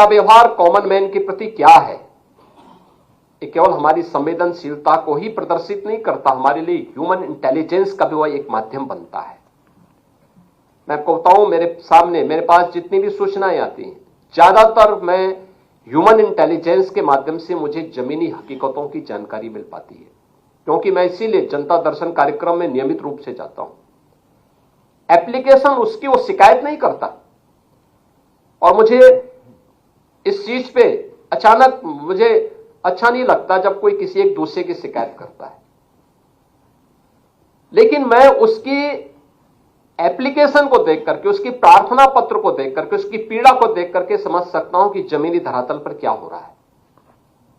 हमारा व्यवहार common man के प्रति क्या है, ये केवल हमारी संवेदनशीलता को ही प्रदर्शित नहीं करता, हमारे लिए ह्यूमन इंटेलिजेंस का भी वह एक माध्यम बनता है। मैं आपको बताऊं, मेरे पास जितनी भी सूचनाएं आती हैं, ज्यादातर मैं ह्यूमन इंटेलिजेंस के माध्यम से मुझे जमीनी हकीकतों की जानकारी मिल पाती है, क्योंकि मैं इसीलिए जनता दर्शन कार्यक्रम में नियमित रूप से जाता हूं। एप्लीकेशन उसकी वो शिकायत नहीं करता, और मुझे इस चीज पे अचानक मुझे अच्छा नहीं लगता जब कोई किसी एक दूसरे की शिकायत करता है, लेकिन मैं उसकी एप्लीकेशन को देख करके, उसकी प्रार्थना पत्र को देख करके, उसकी पीड़ा को देख करके समझ सकता हूं कि जमीनी धरातल पर क्या हो रहा है,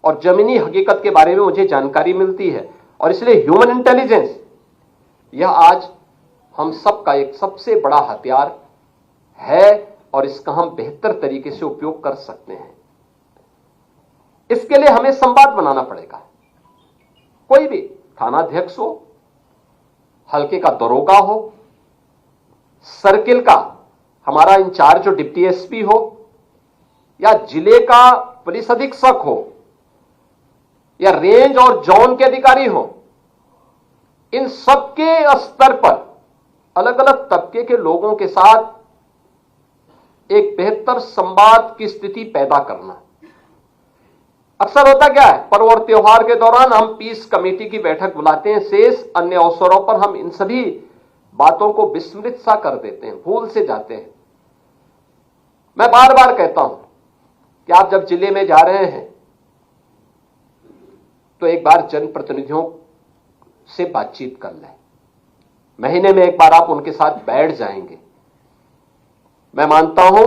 और जमीनी हकीकत के बारे में मुझे जानकारी मिलती है। और इसलिए ह्यूमन इंटेलिजेंस यह आज हम सबका एक सबसे बड़ा हथियार है, और इसका हम बेहतर तरीके से उपयोग कर सकते हैं। इसके लिए हमें संवाद बनाना पड़ेगा। कोई भी थानाध्यक्ष हो, हल्के का दरोगा हो, सर्किल का हमारा इंचार्ज जो डिप्टी एसपी हो, या जिले का पुलिस अधीक्षक हो, या रेंज और जोन के अधिकारी हो, इन सबके स्तर पर अलग अलग तबके के लोगों के साथ एक बेहतर संवाद की स्थिति पैदा करना। अक्सर होता क्या है, पर्व और त्योहार के दौरान हम पीस कमेटी की बैठक बुलाते हैं, शेष अन्य अवसरों पर हम इन सभी बातों को विस्मृत सा कर देते हैं, भूल से जाते हैं। मैं बार बार कहता हूं कि आप जब जिले में जा रहे हैं तो एक बार जनप्रतिनिधियों से बातचीत कर लें, महीने में एक बार आप उनके साथ बैठ जाएंगे। मैं मानता हूं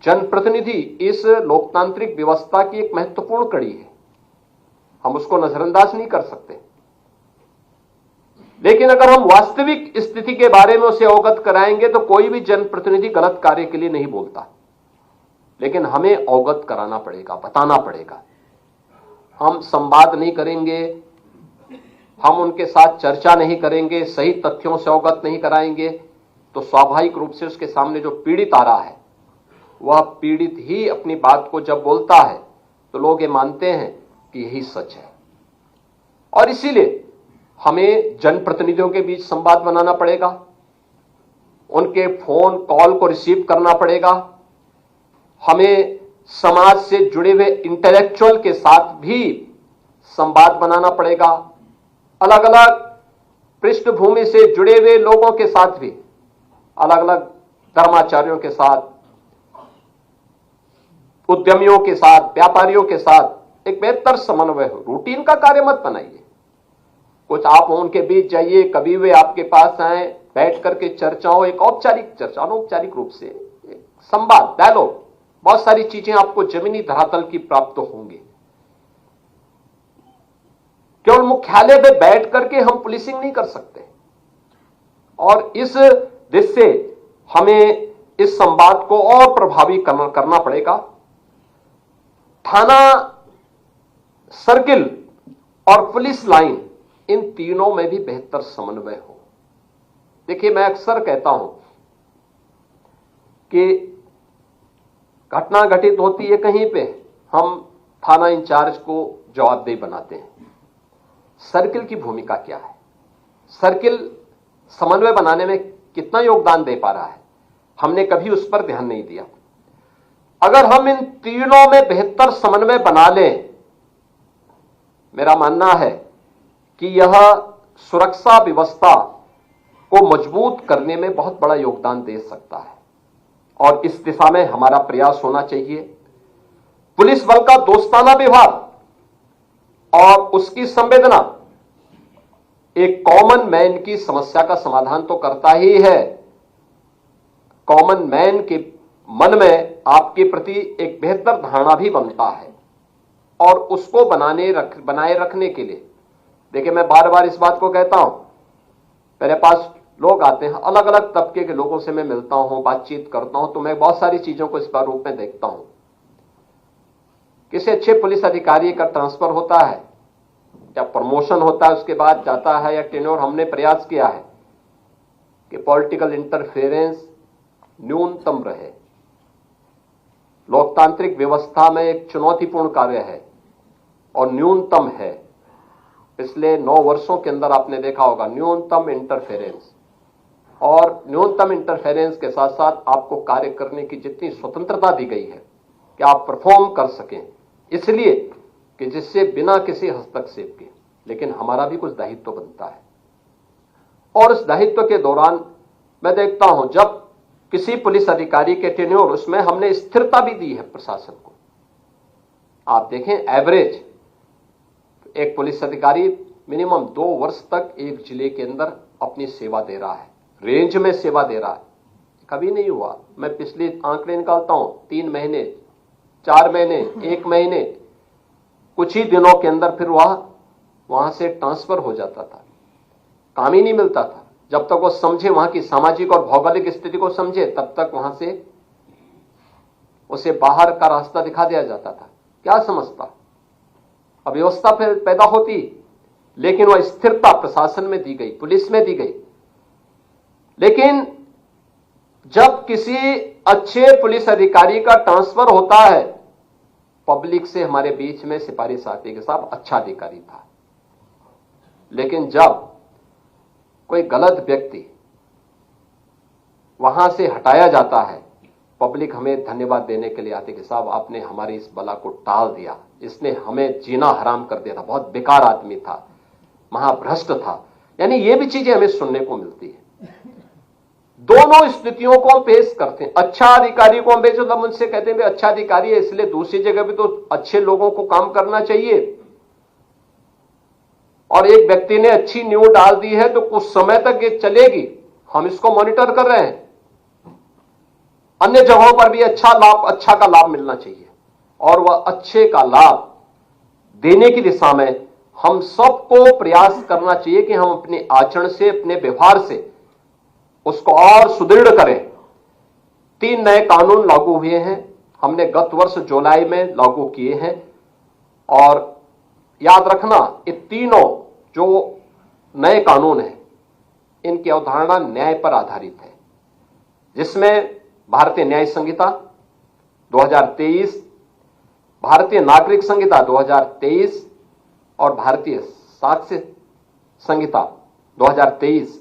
जनप्रतिनिधि इस लोकतांत्रिक व्यवस्था की एक महत्वपूर्ण कड़ी है, हम उसको नजरअंदाज नहीं कर सकते, लेकिन अगर हम वास्तविक स्थिति के बारे में उसे अवगत कराएंगे तो कोई भी जनप्रतिनिधि गलत कार्य के लिए नहीं बोलता, लेकिन हमें अवगत कराना पड़ेगा, बताना पड़ेगा। हम संवाद नहीं करेंगे, हम उनके साथ चर्चा नहीं करेंगे, सही तथ्यों से अवगत नहीं कराएंगे, तो स्वाभाविक रूप से उसके सामने जो पीड़ित आ रहा है वह पीड़ित ही अपनी बात को जब बोलता है तो लोग ये मानते हैं कि यही सच है। और इसीलिए हमें जनप्रतिनिधियों के बीच संवाद बनाना पड़ेगा, उनके फोन कॉल को रिसीव करना पड़ेगा, हमें समाज से जुड़े हुए इंटेलेक्चुअल के साथ भी संवाद बनाना पड़ेगा, अलग अलग पृष्ठभूमि से जुड़े हुए लोगों के साथ भी, अलग अलग धर्माचार्यों के साथ, उद्यमियों के साथ, व्यापारियों के साथ एक बेहतर समन्वय हो। रूटीन का कार्य मत बनाइए, कुछ आप उनके बीच जाइए, कभी वे आपके पास आए, बैठ करके चर्चा हो, एक औपचारिक चर्चा, अनौपचारिक रूप से एक संवाद, डायलॉग, बहुत सारी चीजें आपको जमीनी धरातल की प्राप्त होंगी। केवल मुख्यालय पे बैठ करके हम पुलिसिंग नहीं कर सकते, और इस दृष्टि से हमें इस संवाद को और प्रभावी करना पड़ेगा। थाना, सर्किल और पुलिस लाइन, इन तीनों में भी बेहतर समन्वय हो। देखिए, मैं अक्सर कहता हूं कि घटना घटित होती है कहीं पे, हम थाना इंचार्ज को जवाबदेही बनाते हैं। सर्किल की भूमिका क्या है, सर्किल समन्वय बनाने में कितना योगदान दे पा रहा है, हमने कभी उस पर ध्यान नहीं दिया। अगर हम इन तीनों में बेहतर समन्वय बना लें, मेरा मानना है कि यह सुरक्षा व्यवस्था को मजबूत करने में बहुत बड़ा योगदान दे सकता है, और इस दिशा में हमारा प्रयास होना चाहिए। पुलिस बल का दोस्ताना व्यवहार और उसकी संवेदना एक कॉमन मैन की समस्या का समाधान तो करता ही है। कॉमन मैन के मन में आपके प्रति एक बेहतर धारणा भी बनता है, और उसको बनाए रखने के लिए, देखिए मैं बार बार इस बात को कहता हूं, मेरे पास लोग आते हैं, अलग अलग तबके के लोगों से मैं मिलता हूं, बातचीत करता हूं, तो मैं बहुत सारी चीजों को इस बार रूप में देखता हूं। किसी अच्छे पुलिस अधिकारी का ट्रांसफर होता है या प्रमोशन होता है, उसके बाद जाता है, या टेन्योर, हमने प्रयास किया है कि पॉलिटिकल इंटरफेरेंस न्यूनतम रहे, लोकतांत्रिक व्यवस्था में एक चुनौतीपूर्ण कार्य है और न्यूनतम है। पिछले 9 वर्षों के अंदर आपने देखा होगा न्यूनतम इंटरफेरेंस, और न्यूनतम इंटरफेरेंस के साथ साथ आपको कार्य करने की जितनी स्वतंत्रता दी गई है कि आप परफॉर्म कर सकें, इसलिए कि जिससे बिना किसी हस्तक्षेप के, लेकिन हमारा भी कुछ दायित्व बनता है। और इस दायित्व के दौरान मैं देखता हूं जब किसी पुलिस अधिकारी के टेन्योर, उसमें हमने स्थिरता भी दी है प्रशासन को। आप देखें एवरेज एक पुलिस अधिकारी मिनिमम 2 वर्ष तक एक जिले के अंदर अपनी सेवा दे रहा है, रेंज में सेवा दे रहा है। कभी नहीं हुआ, मैं पिछले आंकड़े निकालता हूं, 3 महीने, 4 महीने, 1 महीने, कुछ ही दिनों के अंदर फिर वहां से ट्रांसफर हो जाता था। काम ही नहीं मिलता था। जब तक वो समझे, वहां की सामाजिक और भौगोलिक स्थिति को समझे, तब तक वहां से उसे बाहर का रास्ता दिखा दिया जाता था। क्या समझता? अव्यवस्था पैदा होती, लेकिन वह स्थिरता प्रशासन में दी गई, पुलिस में दी गई। लेकिन जब किसी अच्छे पुलिस अधिकारी का ट्रांसफर होता है, पब्लिक से हमारे बीच में सिफारिश आती के साथ अच्छा अधिकारी था। लेकिन जब कोई गलत व्यक्ति वहां से हटाया जाता है, पब्लिक हमें धन्यवाद देने के लिए आती कि साहब आपने हमारी इस बला को टाल दिया, इसने हमें जीना हराम कर दिया था, बहुत बेकार आदमी था, महाभ्रष्ट था। यानी ये भी चीजें हमें सुनने को मिलती है। दोनों स्थितियों को पेश करते हैं। अच्छा अधिकारी को हम बेचो उनसे कहते हैं अच्छा अधिकारी है, इसलिए दूसरी जगह भी तो अच्छे लोगों को काम करना चाहिए। और एक व्यक्ति ने अच्छी न्यूज डाल दी है तो कुछ समय तक ये चलेगी, हम इसको मॉनिटर कर रहे हैं। अन्य जगहों पर भी अच्छा का लाभ मिलना चाहिए, और वह अच्छे का लाभ देने की दिशा में हम सबको प्रयास करना चाहिए कि हम अपने आचरण से, अपने व्यवहार से उसको और सुदृढ़ करें। 3 नए कानून लागू हुए हैं, हमने गत वर्ष जुलाई में लागू किए हैं। और याद रखना, ये तीनों जो नए कानून हैं, इनकी अवधारणा न्याय पर आधारित है, जिसमें भारतीय न्याय संहिता 2023, भारतीय नागरिक संहिता 2023 और भारतीय साक्ष्य संहिता 2023,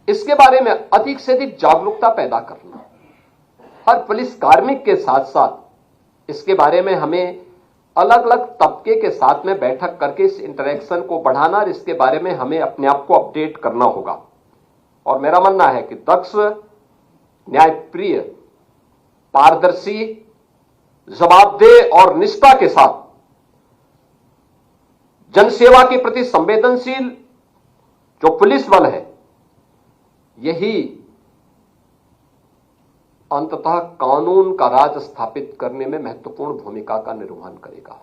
इसके बारे में अधिक से अधिक जागरूकता पैदा करना। हर पुलिस कार्मिक के साथ साथ इसके बारे में हमें अलग अलग तबके के साथ में बैठक करके इस इंटरेक्शन को बढ़ाना, और इसके बारे में हमें अपने आप को अपडेट करना होगा। और मेरा मानना है कि दक्ष, न्यायप्रिय, पारदर्शी, जवाबदेह और निष्ठा के साथ जनसेवा के प्रति संवेदनशील जो पुलिस बल है, यही अंततः कानून का राज स्थापित करने में महत्वपूर्ण भूमिका का निर्वहन करेगा।